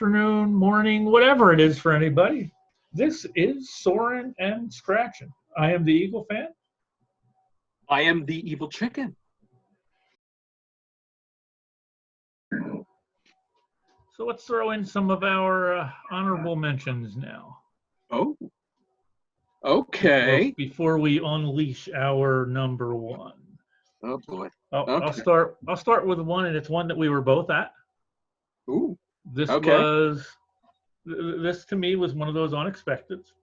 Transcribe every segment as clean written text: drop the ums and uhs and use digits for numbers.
afternoon, morning, whatever it is for anybody. This is Soarin and Scratchin. I am the Eagle fan. I am the evil chicken. So let's throw in some of our honorable mentions now. Oh, okay. Before we unleash our number one. Oh boy. I'll Okay. start with one, and it's one that we were both at. Ooh. This Okay. this to me was one of those unexpecteds.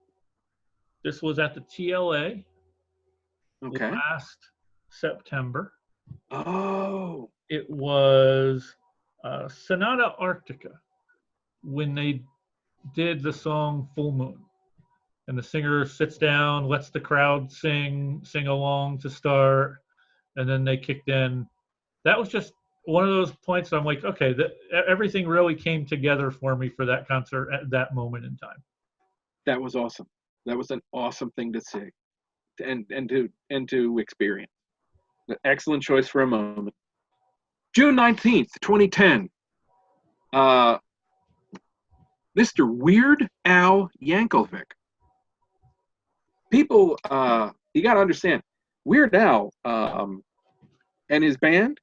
This was at the TLA Okay. last September. Oh. It was Sonata Arctica when they did the song Full Moon. And the singer sits down, lets the crowd sing along to start, and then they kicked in. That was just one of those points I'm like, okay, everything really came together for me for that concert at that moment in time. That was awesome. That was an awesome thing to see and to experience. An excellent choice for a moment. June 19th, 2010. Mr. Weird Al Yankovic. People, you got to understand, Weird Al and his band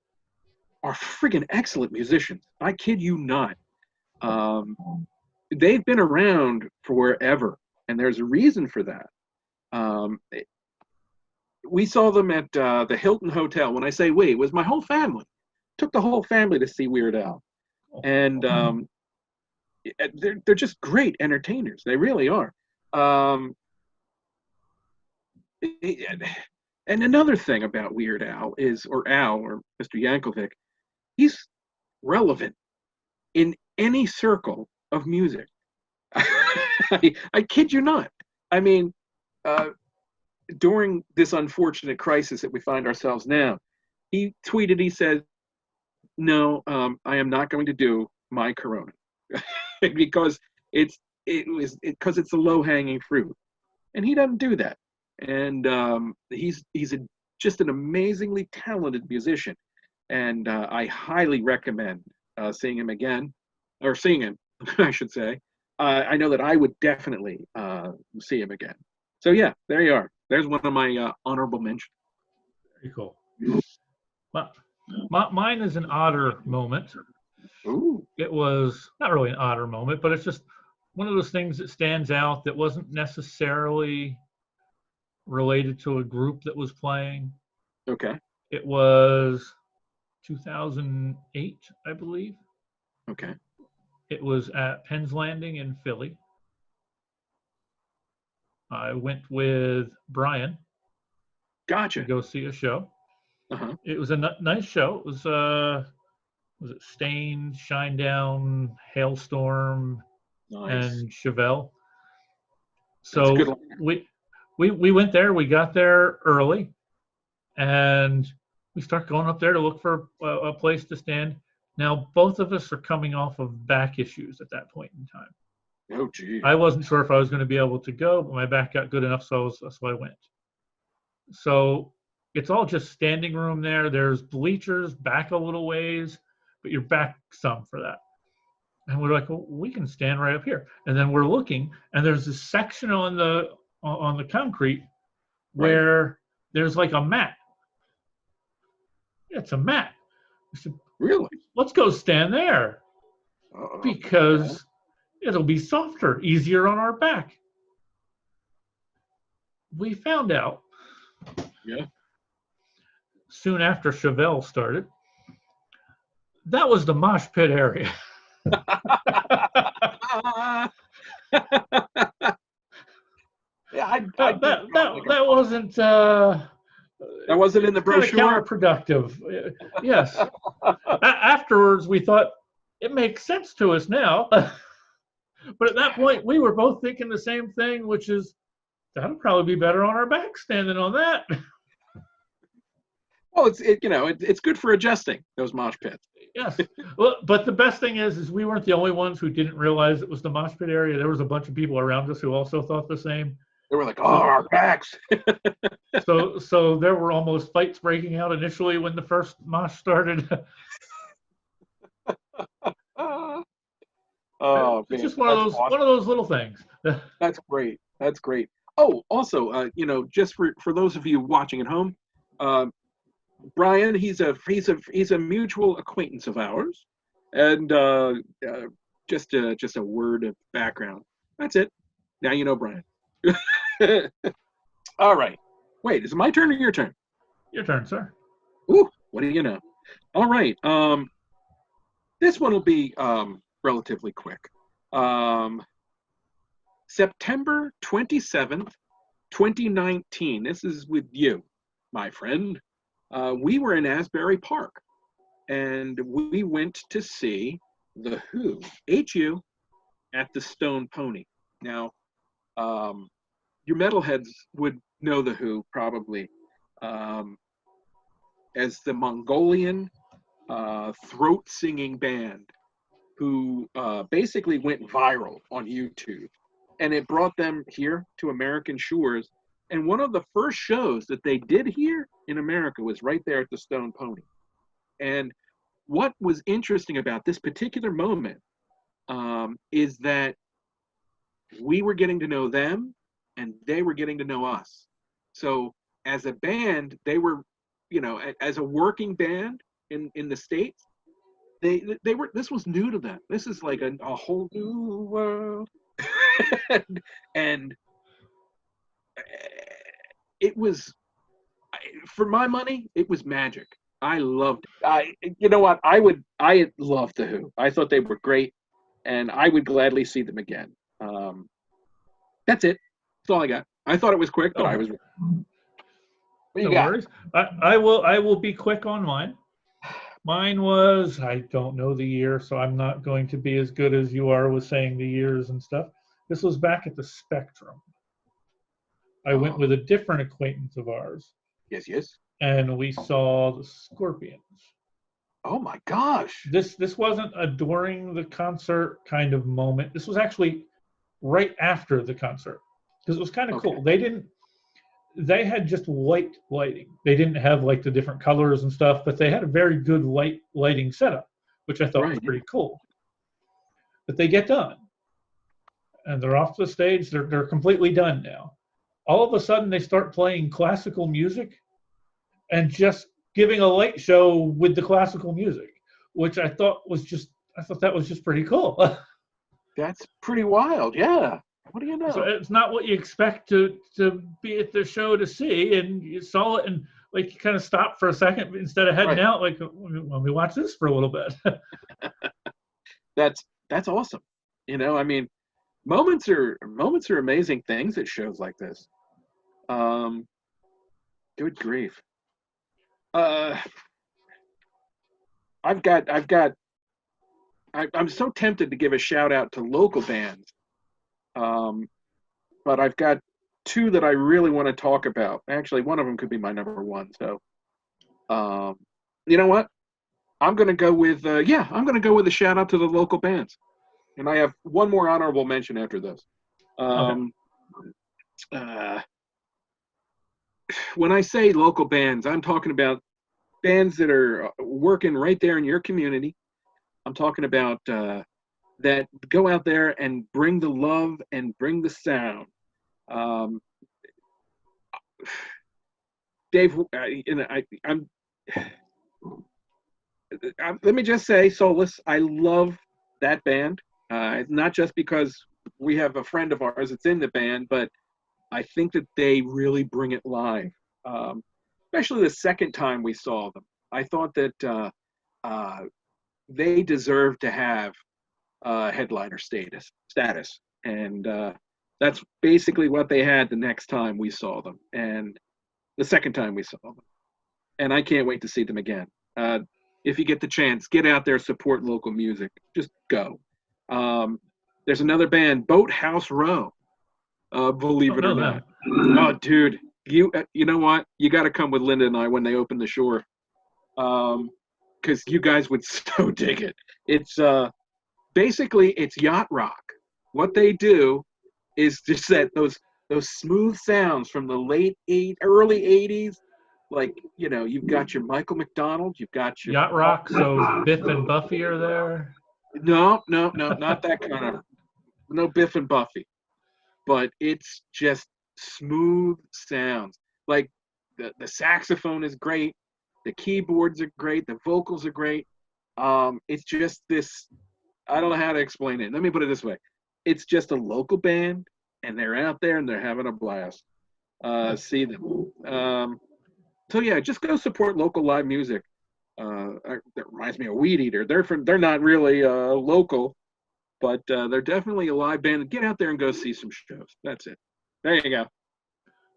are friggin' excellent musicians. I kid you not. They've been around forever, and there's a reason for that. We saw them at the Hilton Hotel. When I say we, it was my whole family. Took the whole family to see Weird Al. And they're just great entertainers. They really are. And another thing about Weird Al or Mr. Yankovic, he's relevant in any circle of music. I kid you not. I mean, during this unfortunate crisis that we find ourselves now, he tweeted, he said, no, I am not going to do my Corona because it's a low-hanging fruit. And he doesn't do that. And he's just an amazingly talented musician, and I highly recommend seeing him again, or seeing him, I should say. I know that I would definitely see him again. So yeah, there you are. There's one of my honorable mentions. Very cool. Mine is an odder moment. Ooh. It was not really an odder moment, but it's just one of those things that stands out that wasn't necessarily related to a group that was playing. Okay. It was 2008, I believe. Okay. It was at Penn's Landing in Philly. I went with Brian. Gotcha. To go see a show. Uh-huh. It was a nice show. It was it Stain, Shinedown, Hailstorm, nice. and Chevelle. So we went there. We got there early, and we start going up there to look for a place to stand. Now, both of us are coming off of back issues at that point in time. Oh, gee. I wasn't sure if I was going to be able to go, but my back got good enough, so I went. So it's all just standing room there. There's bleachers back a little ways, but you're back some for that. And we're like, well, we can stand right up here. And then we're looking, and there's this section on the concrete where there's like a mat. It's a mat. We said, really? Let's go stand there because it'll be softer, easier on our back. We found out. Yeah. Soon after Chevelle started, that was the mosh pit area. Yeah, that wasn't. That wasn't in the brochure. Counterproductive. Yes. Afterwards, we thought it makes sense to us now, but at that point, we were both thinking the same thing, which is that'll probably be better on our back standing on that. Well, it's good for adjusting those mosh pits. Yes. Well, but the best thing is we weren't the only ones who didn't realize it was the mosh pit area. There was a bunch of people around us who also thought the same. They were like, "Oh, our backs." So there were almost fights breaking out initially when the first mosh started. Oh It's man, just one of that's those awesome. little things. That's great. That's great. Oh, also, just for those of you watching at home, uh, Brian, he's a mutual acquaintance of ours, and just a word of background. That's it. Now you know Brian. All right. Wait, is it my turn or your turn? Your turn, sir. Ooh, what do you know? All right. This one will be relatively quick. Um, September 27th, 2019. This is with you, my friend. We were in Asbury Park, and we went to see the Who, H-U, at the Stone Pony. Now, your metalheads would know the Who probably um, as the Mongolian throat singing band who basically went viral on YouTube. And it brought them here to American shores. And one of the first shows that they did here in America was right there at the Stone Pony. And what was interesting about this particular moment is that we were getting to know them and they were getting to know us. So as a band, they were, as a working band in the States, they were, this was new to them. This is like a whole new world. and it was, for my money, it was magic. I loved it. You know what? I loved the Who. I thought they were great, and I would gladly see them again. That's it. That's all I got. I thought it was quick, but I Oh, was. What you no got? worries. I will be quick on mine. Mine was, I don't know the year, so I'm not going to be as good as you are with saying the years and stuff. This was back at the Spectrum. I went Oh, with a different acquaintance of ours, yes, yes. and we saw the Scorpions. Oh my gosh. This wasn't a during the concert kind of moment. This was actually right after the concert because it was kind of Okay. cool. They had just white lighting. They didn't have like the different colors and stuff, but they had a very good lighting setup, which I thought was Right. pretty cool. But they get done and they're off the stage. They're completely done now. All of a sudden, they start playing classical music and just giving a light show with the classical music, which I thought that was just pretty cool. That's pretty wild. Yeah. What do you So know? it's not what you expect to be at the show to see, and you saw it and like you kind of stopped for a second instead of heading Right. out. Like, let me watch this for a little bit. That's awesome. I mean, moments are amazing things at shows like this. Um, Good grief. Uh, I'm so tempted to give a shout out to local bands. Um, but I've got two that I really want to talk about. Actually, one of them could be my number one. So, um, you know what? I'm going to go with, I'm going to go with a shout out to the local bands. And I have one more honorable mention after this. Okay. Um, uh, when I say local bands, I'm talking about bands that are working right there in your community. I'm talking about that go out there and bring the love and bring the sound. Um, Dave, let me just say, Solus, I love that band. Not just because we have a friend of ours that's in the band, but I think that they really bring it live. Especially the second time we saw them. I thought that uh, they deserve to have headliner status, and that's basically what they had the next time we saw them, and the second time we saw them. And I can't wait to see them again. If you get the chance, get out there, support local music. Just go. Um, there's another band, Boathouse Row. Believe Don't it or know not. them. Oh, dude, you know what? You got to come with Linda and I when they open the shore, because you guys would so dig it. It's basically it's yacht rock. What they do is just that those smooth sounds from the early '80s. Like you've got your Michael McDonald, you've got your Yacht Rock. So Biff and Buffy are there. No, no, no, not that kind of. No Biff and Buffy, but it's just smooth sounds. Like the saxophone is great, the keyboards are great, the vocals are great. It's just this. I don't know how to explain it. Let me put it this way: it's just a local band, and they're out there and they're having a blast. See them. So yeah, just go support local live music. That reminds me of Weed Eater. They're not really local, but they're definitely a live band. Get out there and go see some shows. That's it. There you go.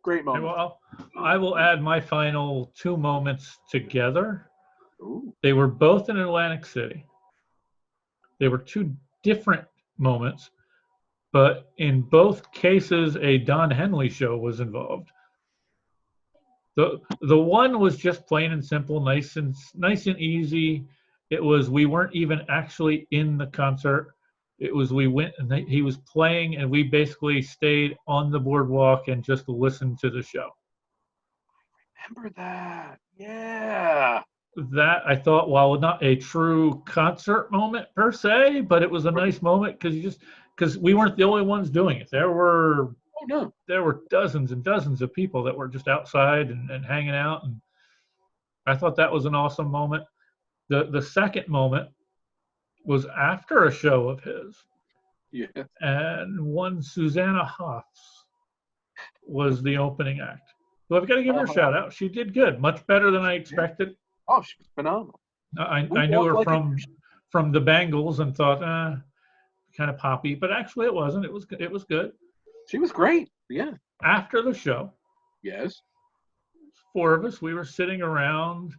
Great Okay, moment. well, I will add my final two moments together. Ooh. They were both in Atlantic City. They were two different moments, but in both cases, a Don Henley show was involved. The one was just plain and simple, nice and easy. It was we weren't even actually in the concert. It was we went and he was playing, and we basically stayed on the boardwalk and just listened to the show. Remember that? Yeah. That I thought, while not a true concert moment per se, but it was a nice moment because we weren't the only ones doing it. Oh no. There were dozens and dozens of people that were just outside and hanging out, and I thought that was an awesome moment. The second moment was after a show of his, Yeah. and one Susanna Hoffs was the opening act. So I've got to give her a shout out. She did good, much better than I expected. Oh, she was phenomenal. I knew her from the Bangles and thought, kind of poppy, but actually it wasn't. It was good. She was great. Yeah. After the show, Yes. four of us, we were sitting around,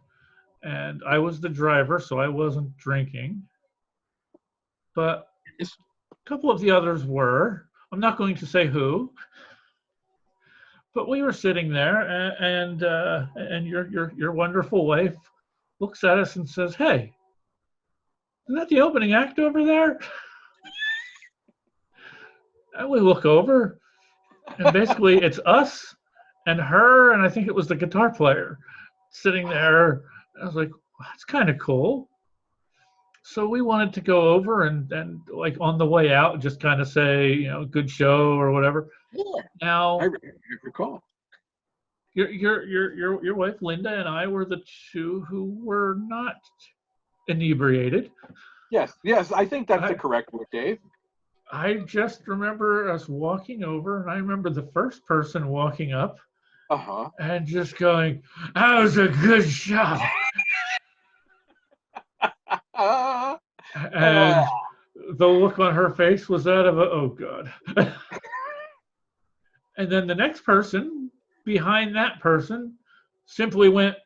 and I was the driver, so I wasn't drinking. But a couple of the others were. I'm not going to say who, but we were sitting there, and your wonderful wife looks at us and says, "Hey, isn't that the opening act over there?" And we look over, and basically it's us and her, and I think it was the guitar player sitting there. I was like, well, that's kind of cool. So we wanted to go over and like on the way out, just kind of say, good show or whatever. Yeah. Now, I recall. Your wife Linda and I were the two who were not inebriated. Yes. Yes. I think that's the correct word, Dave. I just remember us walking over, and I remember the first person walking up and just going, "That was a good shot." And the look on her face was that of oh God. And then the next person behind that person simply went,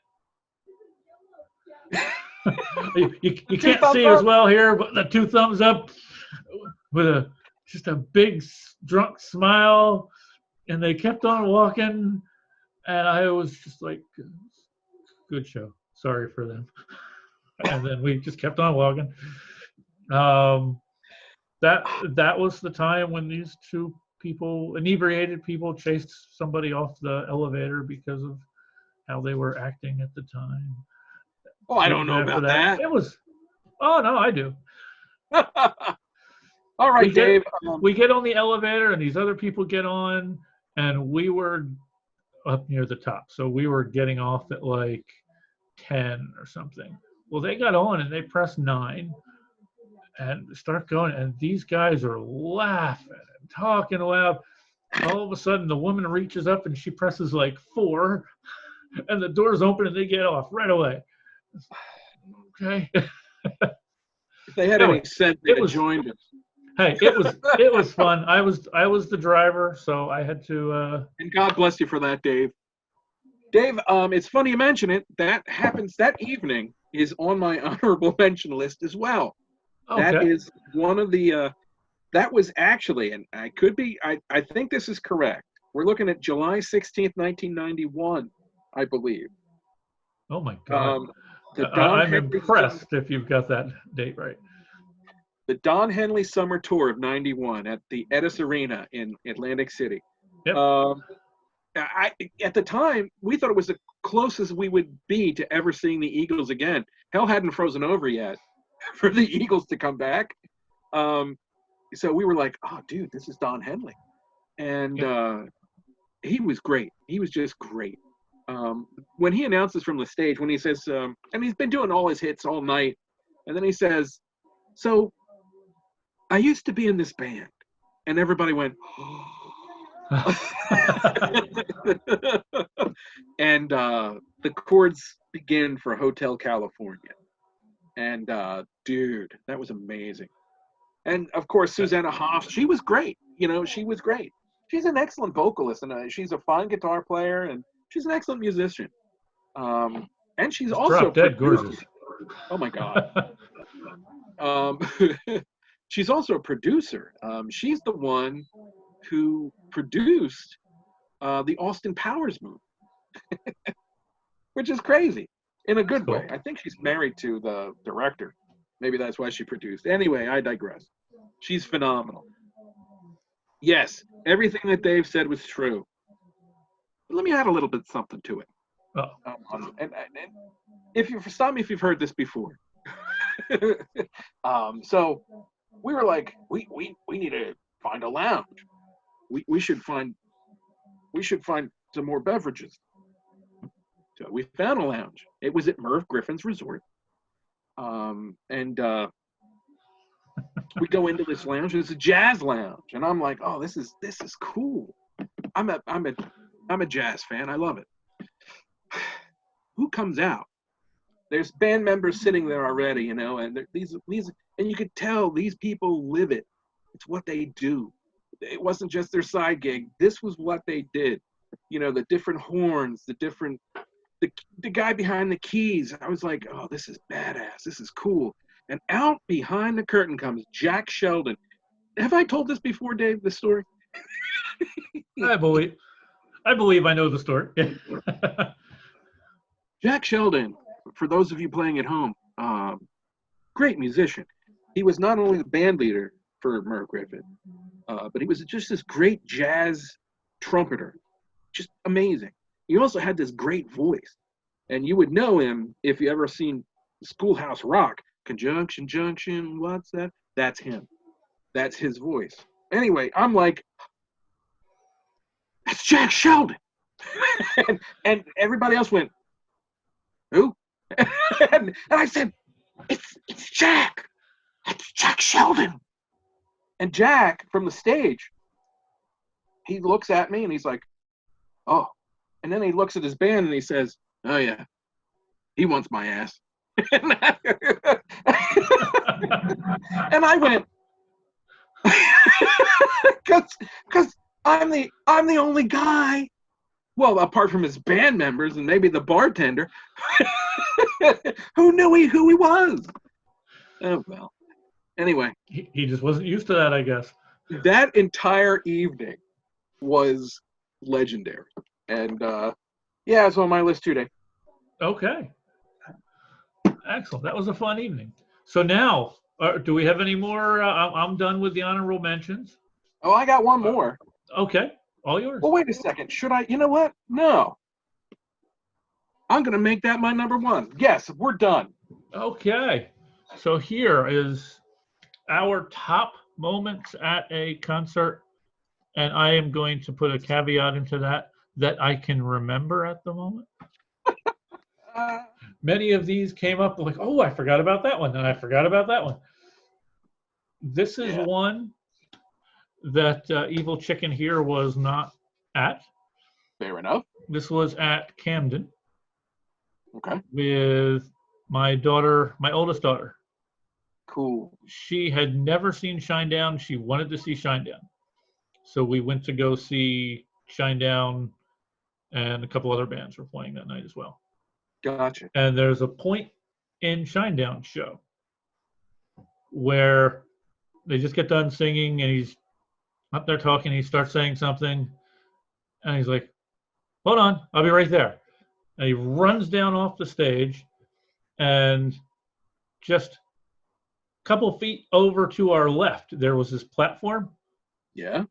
you can't see as well here, but the two thumbs up with just a big drunk smile, and they kept on walking, and I was just like, good show. Sorry for them. And then we just kept on walking. That was the time when these two people, inebriated people, chased somebody off the elevator because of how they were acting at the time. Oh, I don't know about that. It was. Oh no, I do. All right, Dave. We get on the elevator, and these other people get on, and we were up near the top, so we were getting off at like 10 or something. Well, they got on and they pressed 9 and start going, and these guys are laughing and talking loud. All of a sudden, the woman reaches up and she presses like 4, and the doors open and they get off right away. Okay. If they had any sense, they would joined us. Hey, it was fun. I was the driver, so I had to. And God bless you for that, Dave. Dave, it's funny you mention it. That happens that evening is on my honorable mention list as well. Okay. That is one of the. That was actually, and I could be. I think this is correct. We're looking at July 16th, 1991, I believe. Oh my God! I'm impressed if you've got that date right. The Don Henley Summer Tour of '91 at the Edis Arena in Atlantic City. Yep. At the time, we thought it was the closest we would be to ever seeing the Eagles again. Hell hadn't frozen over yet. for the Eagles to come back. So we were like, oh, dude, this is Don Henley. And he was great. He was just great. When he announces from the stage, when he says, and he's been doing all his hits all night, and then he says, so I used to be in this band, and everybody went, and the chords begin for Hotel California. And dude, that was amazing. And of course, Susanna Hoffs, she was great. She was great. She's an excellent vocalist, and she's a fine guitar player, and she's an excellent musician. And she's also drop dead gorgeous. Oh my God. She's also a producer. She's the one who produced the Austin Powers movie, which is crazy in a good way. I think she's married to the director. Maybe that's why she produced. Anyway, I digress. She's phenomenal. Yes, everything that Dave said was true. But let me add a little bit something to it. And if you stop me if you've heard this before. So we were like, we need to find a lounge. We should find some more beverages. So we found a lounge. It was at Merv Griffin's Resort. And we go into this lounge, and it's a jazz lounge, and I'm like, oh, this is cool. I'm a jazz fan. I love it. Who comes out? There's band members sitting there already, and these, and you could tell these people live it. It's what they do. It wasn't just their side gig. This was what they did. The different horns, the guy behind the keys. I was like, oh, this is badass. This is cool. And out behind the curtain comes Jack Sheldon. Have I told this before, Dave, this story? I believe I know the story. Jack Sheldon, for those of you playing at home, great musician. He was not only the band leader for Merv Griffin, but he was just this great jazz trumpeter. Just amazing. He also had this great voice. And you would know him if you ever seen Schoolhouse Rock. Conjunction, junction, what's that? That's him. That's his voice. Anyway, I'm like, that's Jack Sheldon. and everybody else went, who? and I said, it's Jack. It's Jack Sheldon. And Jack, from the stage, he looks at me and he's like, oh. And then he looks at his band and he says, oh yeah, he wants my ass. And I went, because I'm the only guy, well, apart from his band members and maybe the bartender, who knew who he was. Oh well. Anyway, he just wasn't used to that, I guess. That entire evening was legendary, and yeah, it's on my list today. Okay. Excellent. That was a fun evening. So now, do we have any more? I'm done with the honorable mentions. Oh, I got one more. Okay. All yours. Well, wait a second. Should I? You know what? No. I'm going to make that my number one. Yes, we're done. Okay. So here is our top moments at a concert. And I am going to put a caveat into that I can remember at the moment. Many of these came up like, oh, I forgot about that one, and I forgot about that one. This is one that Evil Chicken here was not at. Fair enough. This was at Camden. Okay. With my daughter, my oldest daughter. Cool. She had never seen Shinedown. She wanted to see Shinedown. So we went to go see Shinedown, and a couple other bands were playing that night as well. Gotcha. And there's a point in Shinedown show where they just get done singing, and he's up there talking. He starts saying something, and he's like, hold on, I'll be right there. And he runs down off the stage, and just a couple feet over to our left, there was this platform. Yeah.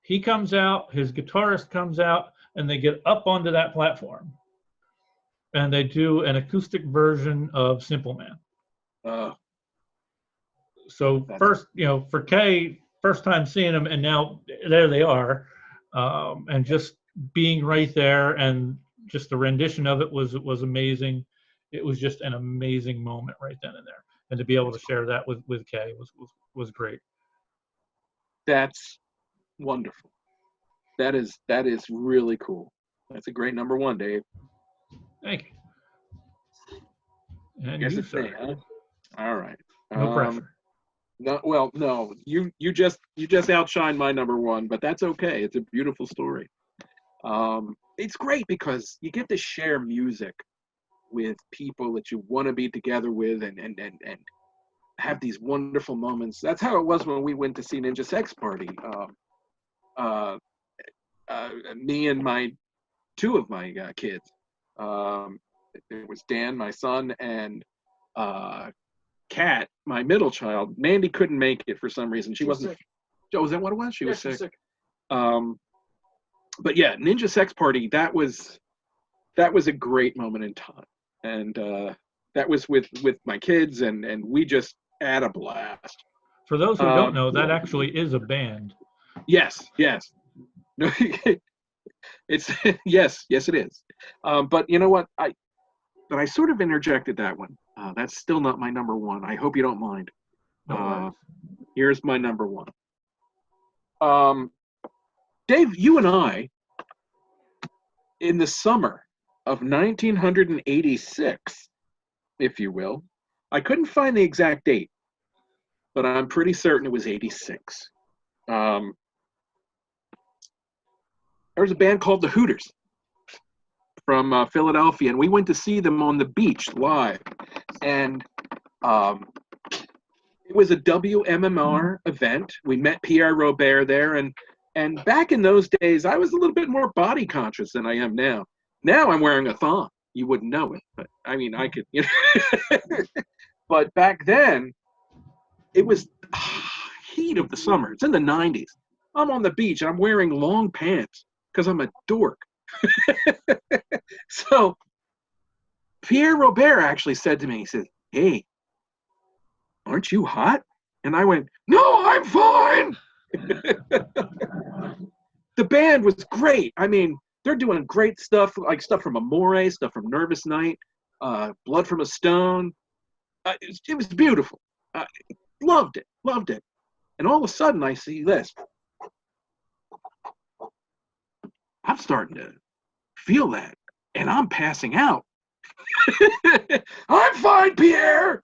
He comes out, his guitarist comes out, and they get up onto that platform. And they do an acoustic version of Simple Man. So first, for Kay, first time seeing them, and now there they are, and just being right there, and just the rendition of it was amazing. It was just an amazing moment right then and there, and to be able to share that with Kay was great. That's wonderful. That is really cool. That's a great number one, Dave. Thank you. And Guess you, it's sir. me, huh? All right. No pressure. No. You just outshined my number one, but that's okay. It's a beautiful story. It's great because you get to share music with people that you want to be together with, and have these wonderful moments. That's how it was when we went to see Ninja Sex Party. Me and two of my kids. It was Dan, my son, and Kat, my middle child. Mandy couldn't make it for some reason. She wasn't sick. Oh, is that what it was? She was sick. But yeah, Ninja Sex Party. That was a great moment in time, and that was with my kids, and we just had a blast. For those who don't know, that actually is a band. Yes. No, it's yes, it is. But you know what? I sort of interjected that one. That's still not my number one. I hope you don't mind. Here's my number one. Dave, you and I, in the summer of 1986, if you will, I couldn't find the exact date, but I'm pretty certain it was 86. There was a band called the Hooters from Philadelphia, and we went to see them on the beach live. And it was a WMMR event. We met Pierre Robert there, and back in those days, I was a little bit more body conscious than I am now. Now I'm wearing a thong. You wouldn't know it, but I mean, I could. But back then, it was heat of the summer. It's in the 90s. I'm on the beach. I'm wearing long pants because I'm a dork. So Pierre Robert actually said to me, he said, "Hey, aren't you hot?" And I went, "No, I'm fine." The band was great. I mean, they're doing great stuff, like stuff from Amore, stuff from Nervous Night, Blood from a Stone. It was beautiful. Loved it. And all of a sudden, I see this. I'm starting to feel that, and I'm passing out. "I'm fine, Pierre."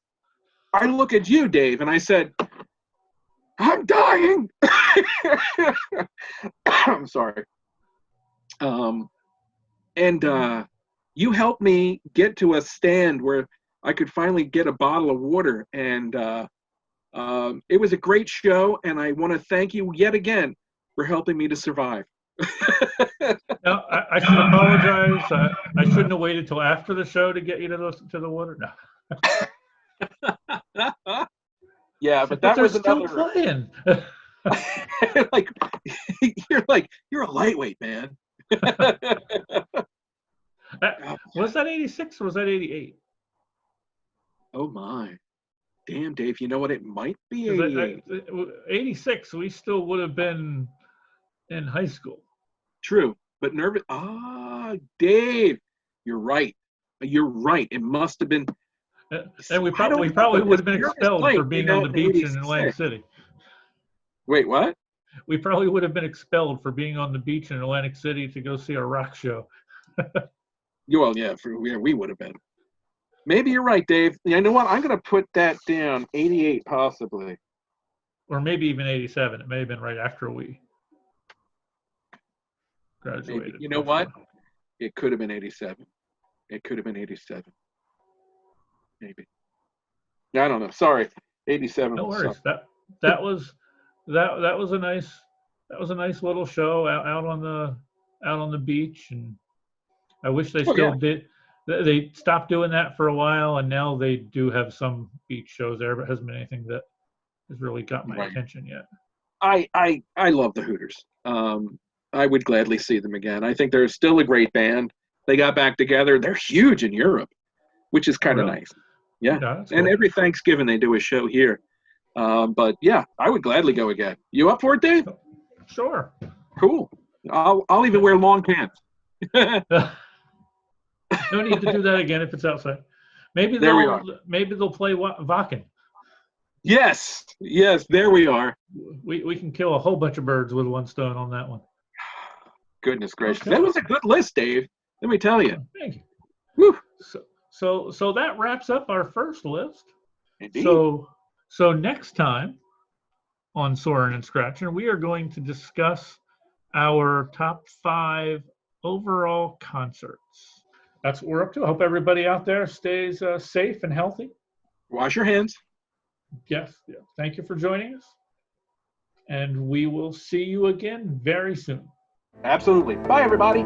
I look at you, Dave, and I said, "I'm dying." I'm sorry. And you helped me get to a stand where I could finally get a bottle of water, and it was a great show, and I want to thank you yet again for helping me to survive. No, I should apologize. I shouldn't have waited till after the show to get you to the water. No. Yeah, but that was still another. Playing. You're a lightweight, man. Was that 86 or was that 88? Oh my. Damn, Dave, you know what? It might be 88. 86, we still would have been in high school. True, but nervous. Dave, you're right. It must have been. And we probably would have been expelled for being on the beach in Atlantic City. Wait, what? We probably would have been expelled for being on the beach in Atlantic City to go see a rock show. Well, yeah, we would have been. Maybe you're right, Dave. You know what? I'm going to put that down. 88, possibly. Or maybe even 87. It may have been right after we graduated. Maybe. You know what? It could have been 87. Maybe. I don't know. Sorry. 87. No worries. That was a nice little show out on the beach, and I wish they still did. They stopped doing that for a while, and now they do have some beach shows there, but it hasn't been anything that has really got my attention yet. I love the Hooters. I would gladly see them again. I think they're still a great band. They got back together. They're huge in Europe, which is kind of nice. Yeah. And every Thanksgiving they do a show here. But yeah, I would gladly go again. You up for it, Dave? Sure. Cool. I'll even wear long pants. No need to do that again if it's outside. Maybe There we are. they'll play Vakken. Yes, there we are. We can kill a whole bunch of birds with one stone on that one. Goodness gracious. Okay. That was a good list, Dave. Let me tell you. Thank you. Woo. So that wraps up our first list. Indeed. So next time on Soarin' and Scratchin', we are going to discuss our top 5 overall concerts. That's what we're up to. I hope everybody out there stays safe and healthy. Wash your hands. Yes. Yeah. Thank you for joining us. And we will see you again very soon. Absolutely. Bye, everybody.